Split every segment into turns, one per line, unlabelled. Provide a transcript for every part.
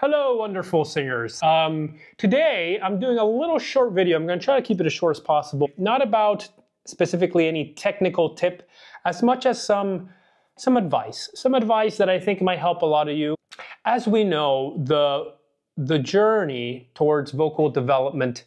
Hello, wonderful singers. Today, I'm doing a little short video. I'm going to try to keep it as short as possible. Not about specifically any technical tip, as much as some advice. Some advice that I think might help a lot of you. As we know, the journey towards vocal development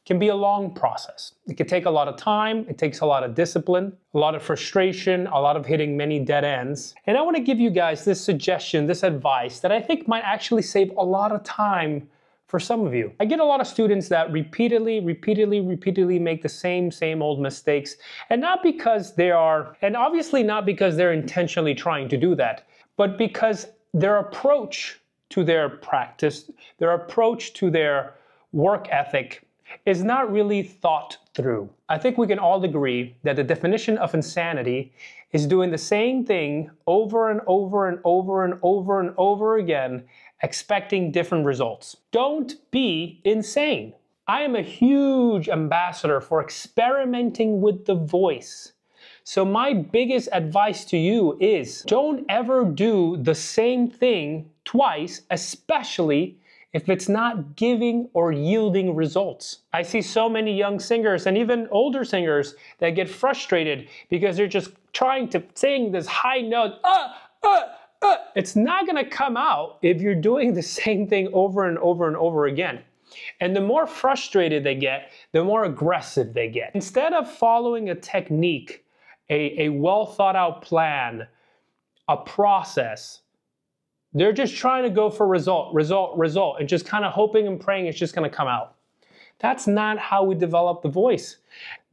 can be a long process. It can take a lot of time, it takes a lot of discipline, a lot of frustration, a lot of hitting many dead ends. And I want to give you guys this suggestion, this advice that I think might actually save a lot of time for some of you. I get a lot of students that repeatedly make the same old mistakes, and not because they are, and obviously not because they're intentionally trying to do that, but because their approach to their practice, their approach to their work ethic is not really thought through. I think we can all agree that the definition of insanity is doing the same thing over and over and over and over and over again, expecting different results. Don't be insane. I am a huge ambassador for experimenting with the voice. So my biggest advice to you is don't ever do the same thing twice, especially if it's not giving or yielding results. I see so many young singers and even older singers that get frustrated because they're just trying to sing this high note, It's not gonna come out if you're doing the same thing over and over and over again. And the more frustrated they get, the more aggressive they get. Instead of following a technique, a well thought out plan, a process, they're just trying to go for result, and just kind of hoping and praying it's just going to come out. That's not how we develop the voice.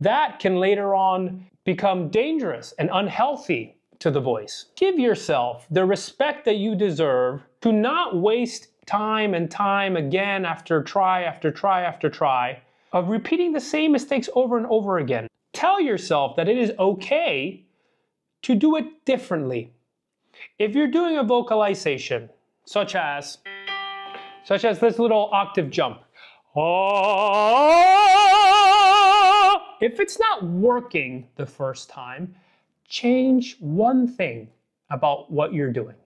That can later on become dangerous and unhealthy to the voice. Give yourself the respect that you deserve to not waste time and time again after try after try after try of repeating the same mistakes over and over again. Tell yourself that it is okay to do it differently. If you're doing a vocalization, such as this little octave jump, if it's not working the first time, change one thing about what you're doing.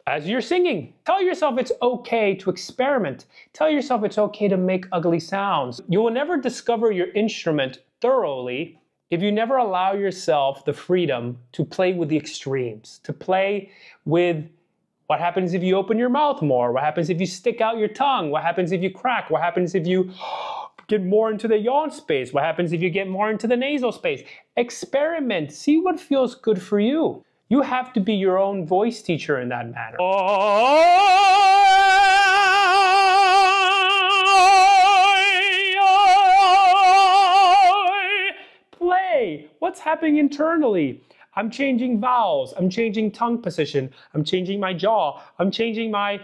As you're singing, tell yourself it's okay to experiment. Tell yourself it's okay to make ugly sounds. You will never discover your instrument thoroughly if you never allow yourself the freedom to play with the extremes, to play with what happens if you open your mouth more, what happens if you stick out your tongue, what happens if you crack, what happens if you get more into the yawn space, what happens if you get more into the nasal space. Experiment, see what feels good for you. You have to be your own voice teacher in that manner. What's happening internally? I'm changing vowels, I'm changing tongue position, I'm changing my jaw, I'm changing my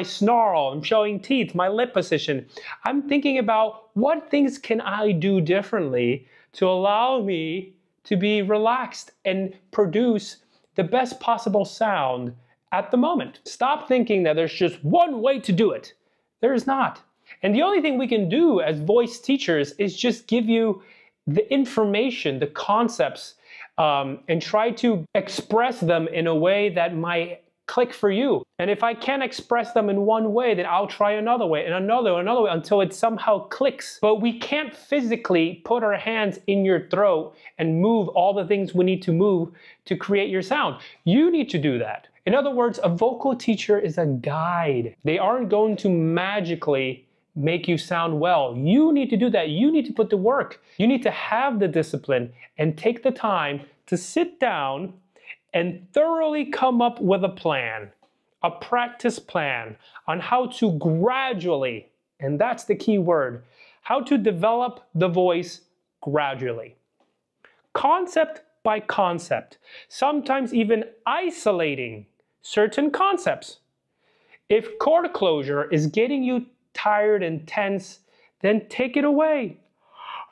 snarl, I'm showing teeth, my lip position. I'm thinking about what things can I do differently to allow me to be relaxed and produce the best possible sound at the moment. Stop thinking that there's just one way to do it. There is not. And the only thing we can do as voice teachers is just give you the information, the concepts, and try to express them in a way that might click for you. And if I can't express them in one way, then I'll try another way and another way until it somehow clicks. But we can't physically put our hands in your throat and move all the things we need to move to create your sound. You need to do that. In other words, a vocal teacher is a guide. They aren't going to magically make you sound well. You need to do that. You need to put the work. You need to have the discipline and take the time to sit down and thoroughly come up with a plan, a practice plan on how to gradually, and that's the key word, how to develop the voice gradually. Concept by concept, sometimes even isolating certain concepts. If chord closure is getting you tired and tense, then take it away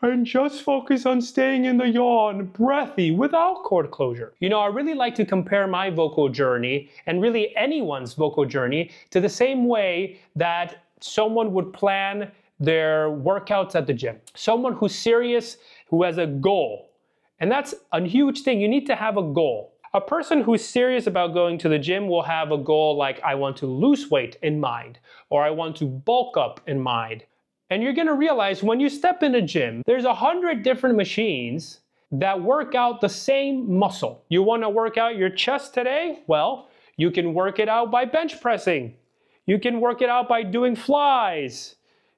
and just focus on staying in the yawn, breathy, without chord closure. You know, I really like to compare my vocal journey, and really anyone's vocal journey, to the same way that someone would plan their workouts at the gym. Someone who's serious, who has a goal. And that's a huge thing. You need to have a goal. A person who's serious about going to the gym will have a goal like, I want to lose weight in mind, or I want to bulk up in mind. And you're gonna realize when you step in a gym, there's 100 different machines that work out the same muscle. You wanna work out your chest today? Well, you can work it out by bench pressing. You can work it out by doing flies.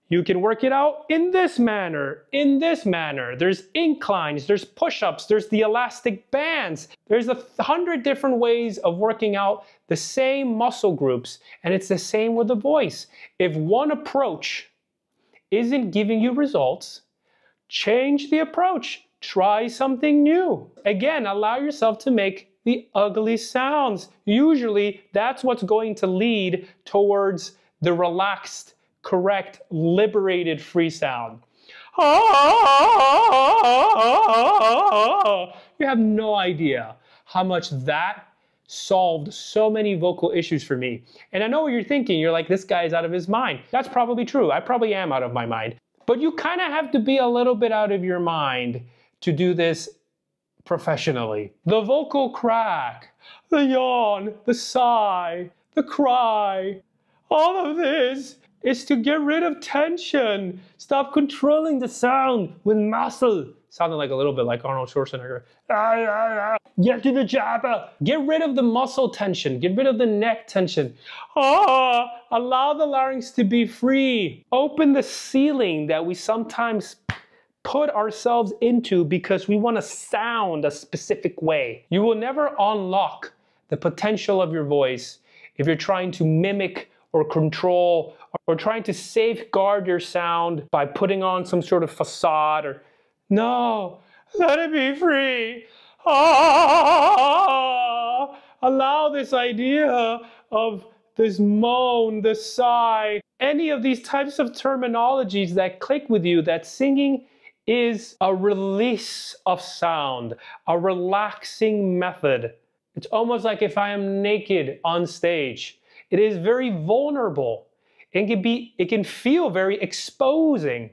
You can work it out in this manner, in this manner. There's inclines, there's push-ups, there's the elastic bands. There's 100 different ways of working out the same muscle groups, and it's the same with the voice. If one approach isn't giving you results, change the approach. Try something new. Again, allow yourself to make the ugly sounds. Usually, that's what's going to lead towards the relaxed, correct, liberated free sound. You have no idea how much that solved so many vocal issues for me. And I know what you're thinking. You're like, this guy is out of his mind. That's probably true. I probably am out of my mind. But you kind of have to be a little bit out of your mind to do this professionally. The vocal crack, the yawn, the sigh, the cry, all of this is to get rid of tension. Stop controlling the sound with muscle. Sounded like a little bit like Arnold Schwarzenegger. Get to the jabber. Get rid of the muscle tension. Get rid of the neck tension. Allow the larynx to be free. Open the ceiling that we sometimes put ourselves into because we want to sound a specific way. You will never unlock the potential of your voice if you're trying to mimic or control or trying to safeguard your sound by putting on some sort of facade or, no, let it be free. Allow this idea of this moan, this sigh, any of these types of terminologies that click with you, that singing is a release of sound, a relaxing method. It's almost like if I am naked on stage. It is very vulnerable. It can feel very exposing.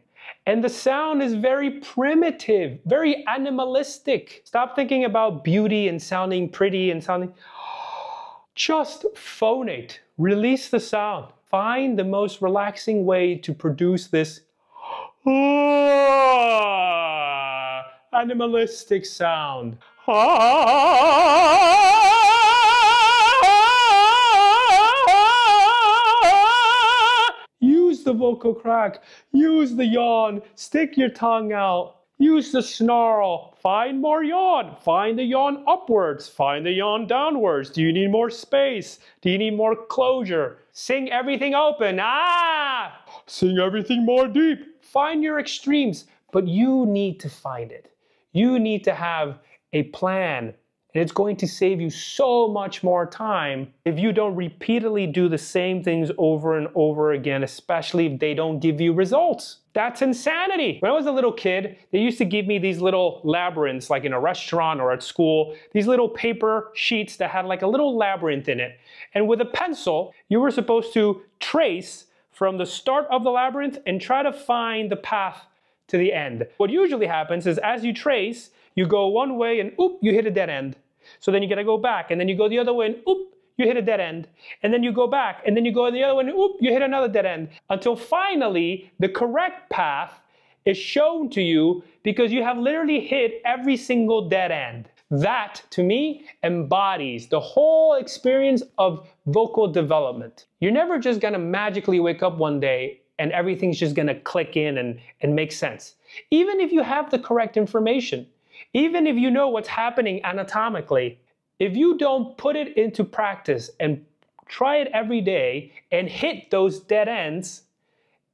And the sound is very primitive, very animalistic. Stop thinking about beauty and sounding pretty and sounding. Just phonate. Release the sound. Find the most relaxing way to produce this animalistic sound. Use the vocal crack. Use the yawn. Stick your tongue out. Use the snarl. Find more yawn. Find the yawn upwards. Find the yawn downwards. Do you need more space? Do you need more closure? Sing everything open. Sing everything more deep. Find your extremes, but you need to find it. You need to have a plan, and it's going to save you so much more time if you don't repeatedly do the same things over and over again, especially if they don't give you results. That's insanity. When I was a little kid, they used to give me these little labyrinths, like in a restaurant or at school, these little paper sheets that had like a little labyrinth in it. And with a pencil, you were supposed to trace from the start of the labyrinth and try to find the path to the end. What usually happens is as you trace, you go one way and oop, you hit a dead end. So then you gotta go back, and then you go the other way and oop, you hit a dead end. And then you go back, and then you go the other way and oop, you hit another dead end. Until finally, the correct path is shown to you because you have literally hit every single dead end. That, to me, embodies the whole experience of vocal development. You're never just gonna magically wake up one day and everything's just gonna click in and make sense. Even if you have the correct information, even if you know what's happening anatomically, if you don't put it into practice and try it every day and hit those dead ends,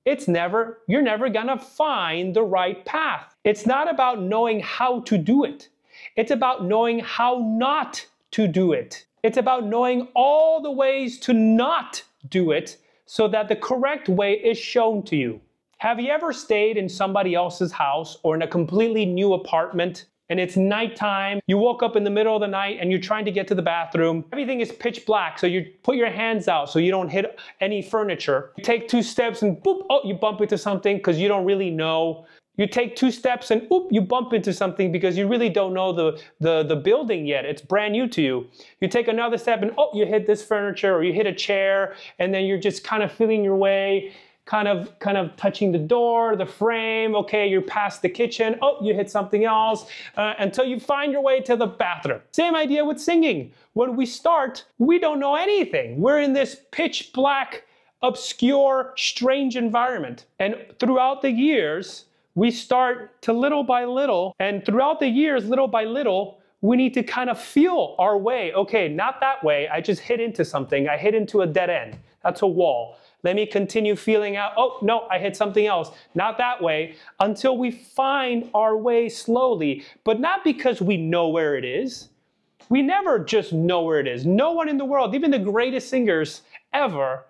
you're never gonna find the right path. It's not about knowing how to do it. It's about knowing how not to do it. It's about knowing all the ways to not do it so that the correct way is shown to you. Have you ever stayed in somebody else's house or in a completely new apartment and it's nighttime, you woke up in the middle of the night and you're trying to get to the bathroom. Everything is pitch black, so you put your hands out so you don't hit any furniture. You take 2 steps and boop, oh, you bump into something because you don't really know. You take 2 steps and oop, you bump into something because you really don't know the building yet. It's brand new to you. You take another step and oh, you hit this furniture or you hit a chair, and then you're just kind of feeling your way, kind of touching the door, the frame. Okay, you're past the kitchen. Oh, you hit something else until you find your way to the bathroom. Same idea with singing. When we start, we don't know anything. We're in this pitch black, obscure, strange environment. And throughout the years, we start to little by little, and throughout the years, little by little, we need to kind of feel our way. Okay, not that way. I just hit into something. I hit into a dead end. That's a wall. Let me continue feeling out. Oh, no, I hit something else. Not that way, until we find our way slowly, but not because we know where it is. We never just know where it is. No one in the world, even the greatest singers ever,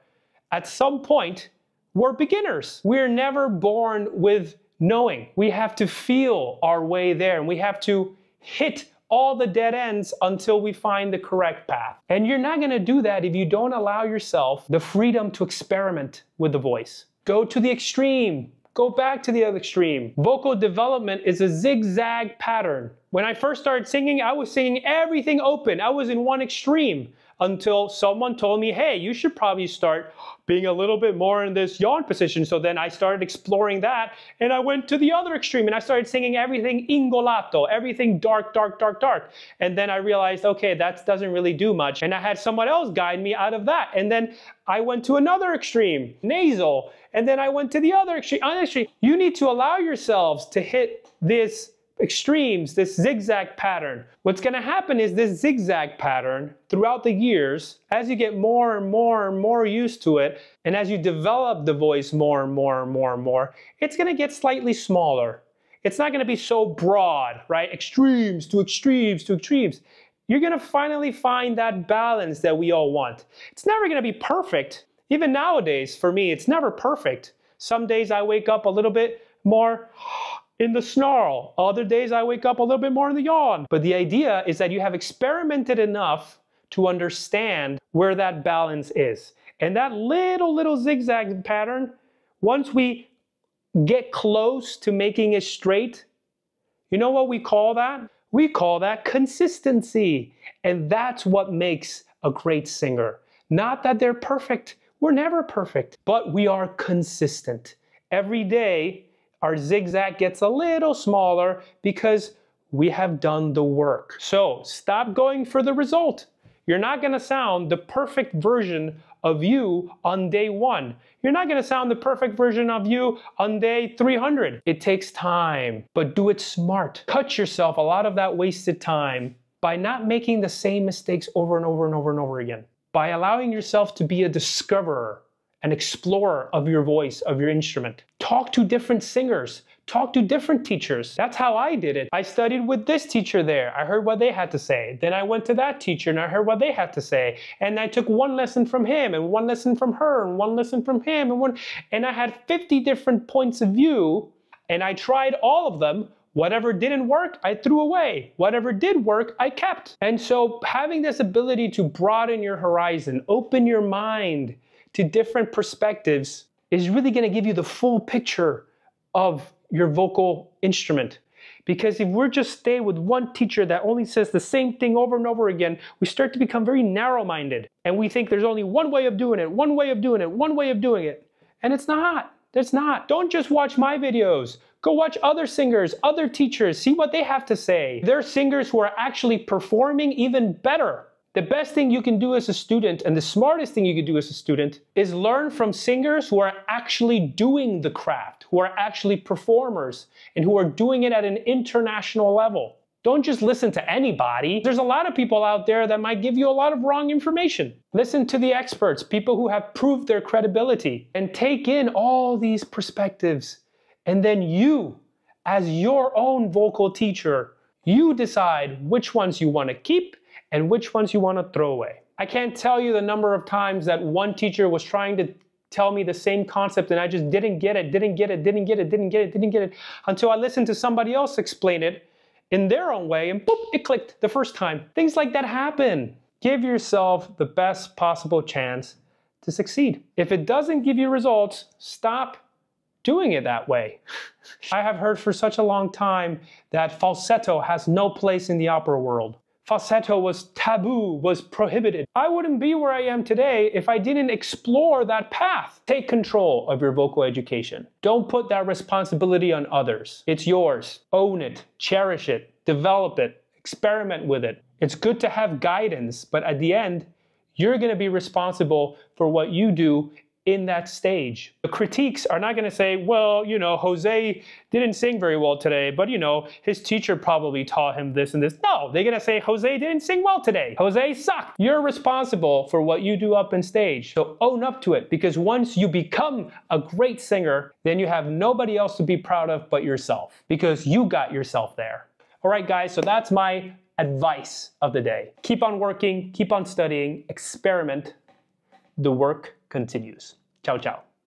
at some point, were beginners. We're never born with knowing. We have to feel our way there, and we have to hit all the dead ends until we find the correct path. And you're not going to do that if you don't allow yourself the freedom to experiment with the voice. Go to the extreme. Go back to the other extreme. Vocal development is a zigzag pattern. When I first started singing, I was singing everything open. I was in one extreme until someone told me, hey, you should probably start being a little bit more in this yawn position. So then I started exploring that, and I went to the other extreme, and I started singing everything ingolato, everything dark, dark, dark, dark. And then I realized, okay, that doesn't really do much. And I had someone else guide me out of that. And then I went to another extreme, nasal. And then I went to the other extreme. You need to allow yourselves to hit this extremes, this zigzag pattern. What's going to happen is this zigzag pattern throughout the years, as you get more and more and more used to it, and as you develop the voice more and more and more and more, it's going to get slightly smaller. It's not going to be so broad, right? Extremes to extremes to extremes. You're going to finally find that balance that we all want. It's never going to be perfect. Even nowadays, for me, it's never perfect. Some days I wake up a little bit more in the snarl. Other days I wake up a little bit more in the yawn. But the idea is that you have experimented enough to understand where that balance is. And that little zigzag pattern, once we get close to making it straight, you know what we call that? We call that consistency. And that's what makes a great singer. Not that they're perfect. We're never perfect, but we are consistent. Every day, our zigzag gets a little smaller because we have done the work. So stop going for the result. You're not going to sound the perfect version of you on day 1. You're not going to sound the perfect version of you on day 300. It takes time, but do it smart. Cut yourself a lot of that wasted time by not making the same mistakes over and over and over and over again. By allowing yourself to be a discoverer, an explorer of your voice, of your instrument. Talk to different singers. Talk to different teachers. That's how I did it. I studied with this teacher there. I heard what they had to say. Then I went to that teacher and I heard what they had to say. And I took one lesson from him and one lesson from her and one lesson from him and I had 50 different points of view, and I tried all of them. Whatever didn't work, I threw away. Whatever did work, I kept. And so having this ability to broaden your horizon, open your mind to different perspectives is really going to give you the full picture of your vocal instrument. Because if we're just stay with one teacher that only says the same thing over and over again, we start to become very narrow-minded. And we think there's only one way of doing it, one way of doing it, one way of doing it. And it's not. It's not. Don't just watch my videos. Go watch other singers, other teachers, see what they have to say. They're singers who are actually performing even better. The best thing you can do as a student, and the smartest thing you can do as a student, is learn from singers who are actually doing the craft, who are actually performers, and who are doing it at an international level. Don't just listen to anybody. There's a lot of people out there that might give you a lot of wrong information. Listen to the experts, people who have proved their credibility, and take in all these perspectives. And then you, as your own vocal teacher, you decide which ones you want to keep and which ones you want to throw away. I can't tell you the number of times that one teacher was trying to tell me the same concept and I just didn't get it until I listened to somebody else explain it in their own way and boop, it clicked the first time. Things like that happen. Give yourself the best possible chance to succeed. If it doesn't give you results, stop doing it that way. I have heard for such a long time that falsetto has no place in the opera world. Falsetto was taboo, was prohibited. I wouldn't be where I am today if I didn't explore that path. Take control of your vocal education. Don't put that responsibility on others. It's yours. Own it, cherish it, develop it, experiment with it. It's good to have guidance, but at the end, you're going to be responsible for what you do in that stage. The critiques are not going to say, well, you know, Jose didn't sing very well today, but you know, his teacher probably taught him this and this. No, they're going to say, Jose didn't sing well today. Jose sucked. You're responsible for what you do up on stage. So own up to it, because once you become a great singer, then you have nobody else to be proud of but yourself, because you got yourself there. All right, guys, so that's my advice of the day. Keep on working, keep on studying, experiment. The work continues. Ciao, ciao.